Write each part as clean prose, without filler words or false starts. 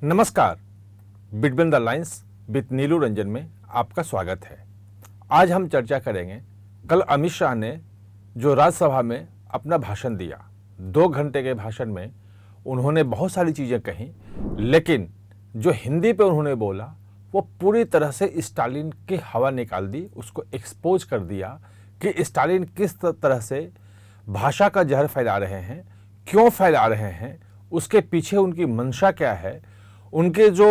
नमस्कार। Between the lines with नीलू रंजन में आपका स्वागत है। आज हम चर्चा करेंगे कल अमित शाह ने जो राज्यसभा में अपना भाषण दिया। 2 घंटे के भाषण में उन्होंने बहुत सारी चीज़ें कहीं, लेकिन जो हिंदी पे उन्होंने बोला वो पूरी तरह से स्टालिन की हवा निकाल दी, उसको एक्सपोज कर दिया कि स्टालिन किस तरह से भाषा का जहर फैला रहे हैं, क्यों फैला रहे हैं, उसके पीछे उनकी मंशा क्या है, उनके जो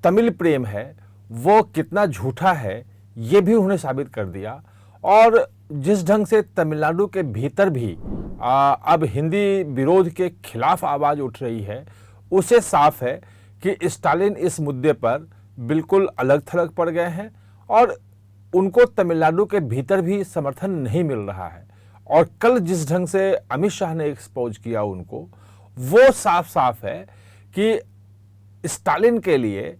तमिल प्रेम है वो कितना झूठा है, ये भी उन्होंने साबित कर दिया। और जिस ढंग से तमिलनाडु के भीतर भी अब हिंदी विरोध के खिलाफ आवाज़ उठ रही है, उससे साफ है कि स्टालिन इस मुद्दे पर बिल्कुल अलग थलग पड़ गए हैं और उनको तमिलनाडु के भीतर भी समर्थन नहीं मिल रहा है। और कल जिस ढंग से अमित शाह ने एक्सपोज किया उनको, वो साफ साफ है कि स्टालिन के लिए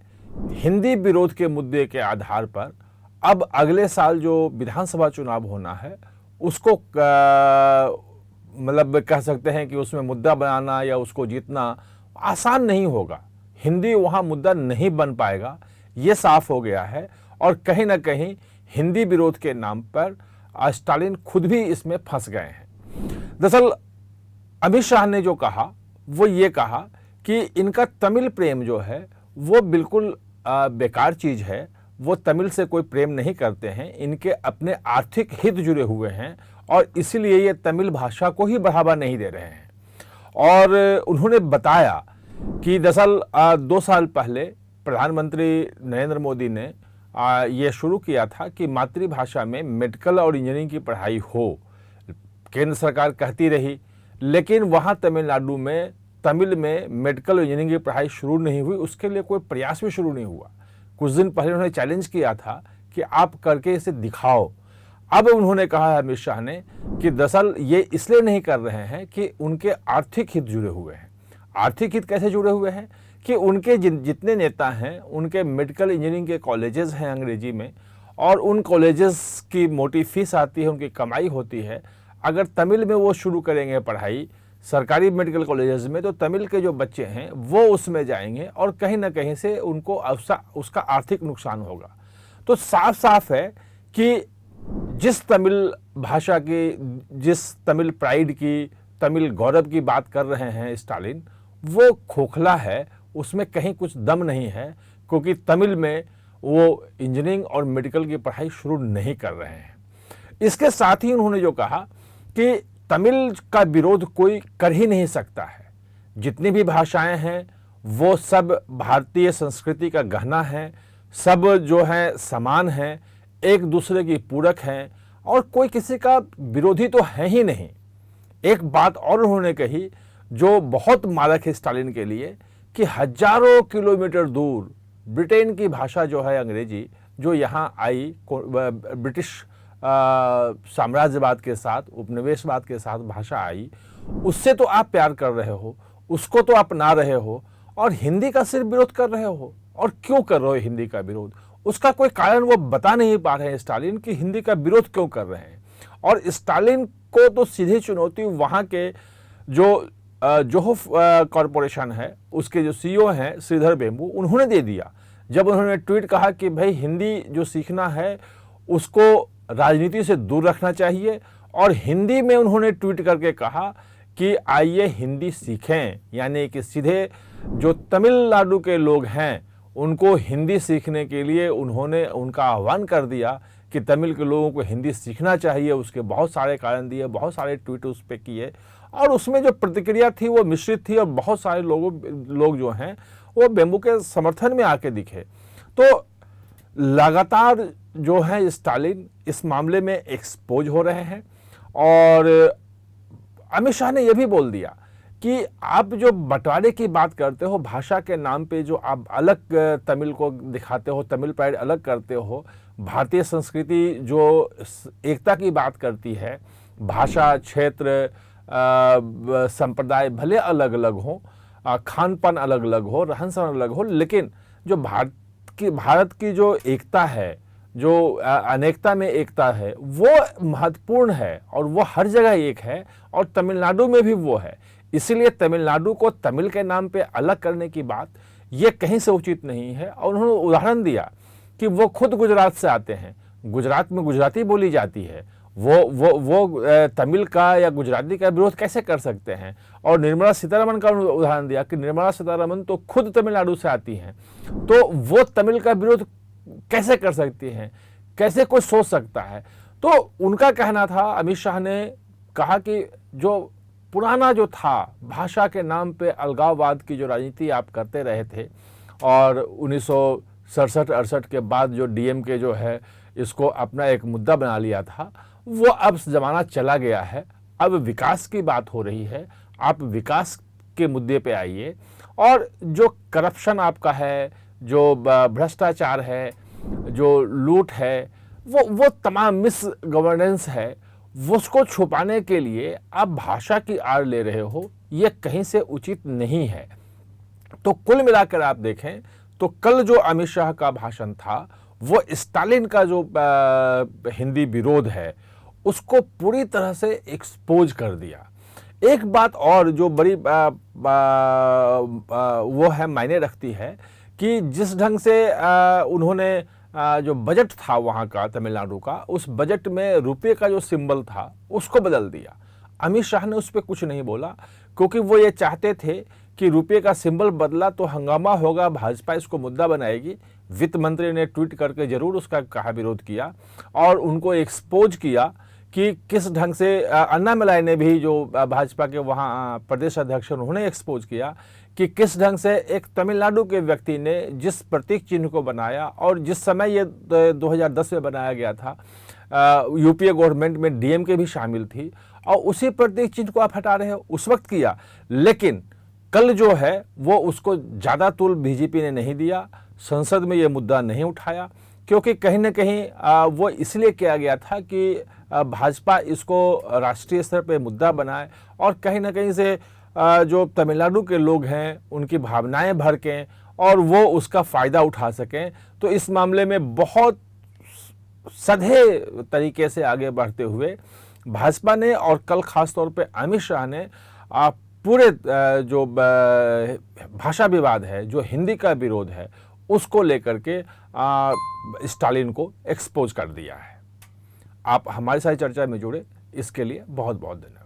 हिंदी विरोध के मुद्दे के आधार पर अब अगले साल जो विधानसभा चुनाव होना है उसको मतलब कह सकते हैं कि उसमें मुद्दा बनाना या उसको जीतना आसान नहीं होगा। हिंदी वहाँ मुद्दा नहीं बन पाएगा, ये साफ हो गया है। और कहीं ना कहीं हिंदी विरोध के नाम पर स्टालिन खुद भी इसमें फंस गए हैं। दरअसल अमित शाह ने जो कहा वो ये कहा कि इनका तमिल प्रेम जो है वो बिल्कुल बेकार चीज़ है, वो तमिल से कोई प्रेम नहीं करते हैं, इनके अपने आर्थिक हित जुड़े हुए हैं और इसीलिए ये तमिल भाषा को ही बढ़ावा नहीं दे रहे हैं। और उन्होंने बताया कि दरअसल 2 साल पहले प्रधानमंत्री नरेंद्र मोदी ने ये शुरू किया था कि मातृभाषा में मेडिकल और इंजीनियरिंग की पढ़ाई हो। केंद्र सरकार कहती रही, लेकिन वहाँ तमिलनाडु में तमिल में मेडिकल इंजीनियरिंग की पढ़ाई शुरू नहीं हुई, उसके लिए कोई प्रयास भी शुरू नहीं हुआ। कुछ दिन पहले उन्होंने चैलेंज किया था कि आप करके इसे दिखाओ। अब उन्होंने कहा है अमित शाह ने कि दरअसल ये इसलिए नहीं कर रहे हैं कि उनके आर्थिक हित जुड़े हुए हैं। आर्थिक हित कैसे जुड़े हुए हैं कि उनके जितने नेता हैं उनके मेडिकल इंजीनियरिंग के कॉलेजेस हैं अंग्रेजी में, और उन कॉलेजेस की मोटी फीस आती है, उनकी कमाई होती है। अगर तमिल में वो शुरू करेंगे पढ़ाई सरकारी मेडिकल कॉलेजेस में, तो तमिल के जो बच्चे हैं वो उसमें जाएंगे और कहीं ना कहीं से उनको उसका आर्थिक नुकसान होगा। तो साफ साफ है कि जिस तमिल भाषा की, जिस तमिल प्राइड की, तमिल गौरव की बात कर रहे हैं स्टालिन, वो खोखला है, उसमें कहीं कुछ दम नहीं है, क्योंकि तमिल में वो इंजीनियरिंग और मेडिकल की पढ़ाई शुरू नहीं कर रहे हैं। इसके साथ ही उन्होंने जो कहा कि तमिल का विरोध कोई कर ही नहीं सकता है। जितनी भी भाषाएं हैं वो सब भारतीय संस्कृति का गहना है, सब जो है समान हैं, एक दूसरे की पूरक हैं और कोई किसी का विरोधी तो है ही नहीं। एक बात और उन्होंने कही जो बहुत मारक है स्टालिन के लिए, कि हजारों किलोमीटर दूर ब्रिटेन की भाषा जो है अंग्रेजी, जो यहाँ आई ब्रिटिश साम्राज्यवाद के साथ, उपनिवेशवाद के साथ भाषा आई, उससे तो आप प्यार कर रहे हो, उसको तो अपना रहे हो, और हिंदी का सिर्फ विरोध कर रहे हो। और क्यों कर रहे हो हिंदी का विरोध? उसका कोई कारण वो बता नहीं पा रहे हैं स्टालिन कि हिंदी का विरोध क्यों कर रहे हैं। और स्टालिन को तो सीधी चुनौती वहाँ के जो जोहो कॉरपोरेशन है, उसके जो सीईओ हैं श्रीधर वेम्बू, उन्होंने दे दिया। जब उन्होंने ट्वीट कहा कि भाई हिंदी जो सीखना है उसको राजनीति से दूर रखना चाहिए, और हिंदी में उन्होंने ट्वीट करके कहा कि आइए हिंदी सीखें, यानी कि सीधे जो तमिलनाडु के लोग हैं उनको हिंदी सीखने के लिए उन्होंने उनका आह्वान कर दिया कि तमिल के लोगों को हिंदी सीखना चाहिए। उसके बहुत सारे कारण दिए, बहुत सारे ट्वीट उस पर किए, और उसमें जो प्रतिक्रिया थी वो मिश्रित थी, और बहुत सारे लोग जो हैं वो वेम्बू के समर्थन में आके दिखे। तो लगातार जो है स्टालिन इस मामले में एक्सपोज हो रहे हैं। और अमित शाह ने यह भी बोल दिया कि आप जो बंटवारे की बात करते हो, भाषा के नाम पे जो आप अलग तमिल को दिखाते हो, तमिल प्राइड अलग करते हो, भारतीय संस्कृति जो एकता की बात करती है, भाषा, क्षेत्र, संप्रदाय भले अलग अलग हो, खान पान अलग अलग हो, रहन सहन अलग हो, लेकिन जो भारत की जो एकता है, जो अनेकता में एकता है, वो महत्वपूर्ण है और वो हर जगह एक है, और तमिलनाडु में भी वो है। इसीलिए तमिलनाडु को तमिल के नाम पे अलग करने की बात, ये कहीं से उचित नहीं है। और उन्होंने उदाहरण दिया कि वो खुद गुजरात से आते हैं, गुजरात में गुजराती बोली जाती है, वो तमिल का या गुजराती का विरोध कैसे कर सकते हैं। और निर्मला सीतारमण का उदाहरण दिया कि निर्मला सीतारमण तो खुद तमिलनाडु से आती हैं, तो वो तमिल का विरोध कैसे कर सकती हैं, कैसे कोई सोच सकता है। तो उनका कहना था, अमित शाह ने कहा कि जो पुराना जो था भाषा के नाम पे अलगाववाद की जो राजनीति आप करते रहे थे, और 1967-68 के बाद जो डीएमके जो है इसको अपना एक मुद्दा बना लिया था, वो अब ज़माना चला गया है। अब विकास की बात हो रही है, आप विकास के मुद्दे पे आइए। और जो करप्शन आपका है, जो भ्रष्टाचार है, जो लूट है, वो तमाम मिस गवर्नेंस है, वो उसको छुपाने के लिए आप भाषा की आड़ ले रहे हो, ये कहीं से उचित नहीं है। तो कुल मिलाकर आप देखें तो कल जो अमित शाह का भाषण था वो स्टालिन का जो हिंदी विरोध है उसको पूरी तरह से एक्सपोज कर दिया। एक बात और जो बड़ी वो है मायने रखती है कि जिस ढंग से उन्होंने जो बजट था वहाँ का तमिलनाडु का, उस बजट में रुपये का जो सिंबल था उसको बदल दिया। अमित शाह ने उस पर कुछ नहीं बोला, क्योंकि वो ये चाहते थे कि रुपये का सिंबल बदला तो हंगामा होगा, भाजपा इसको मुद्दा बनाएगी। वित्त मंत्री ने ट्वीट करके जरूर उसका कहा विरोध किया और उनको एक्सपोज किया कि किस ढंग से अन्नामलाई ने भी जो भाजपा के वहाँ प्रदेश अध्यक्ष उन्होंने एक्सपोज किया कि किस ढंग से एक तमिलनाडु के व्यक्ति ने जिस प्रतीक चिन्ह को बनाया, और जिस समय ये 2010 में बनाया गया था, यूपीए गवर्नमेंट में डीएमके भी शामिल थी, और उसी प्रतीक चिन्ह को आप हटा रहे हो, उस वक्त किया। लेकिन कल जो है वो उसको ज़्यादा तूल बीजेपी ने नहीं दिया, संसद में ये मुद्दा नहीं उठाया, क्योंकि कहीं ना कहीं वो इसलिए किया गया था कि भाजपा इसको राष्ट्रीय स्तर पे मुद्दा बनाए और कहीं ना कहीं से जो तमिलनाडु के लोग हैं उनकी भावनाएं भड़कें और वो उसका फ़ायदा उठा सकें। तो इस मामले में बहुत सधे तरीके से आगे बढ़ते हुए भाजपा ने और कल खास तौर पे अमित शाह ने पूरे जो भाषा विवाद है, जो हिंदी का विरोध है, उसको लेकर के स्टालिन को एक्सपोज कर दिया है। आप हमारे साथ चर्चा में जुड़े, इसके लिए बहुत बहुत धन्यवाद।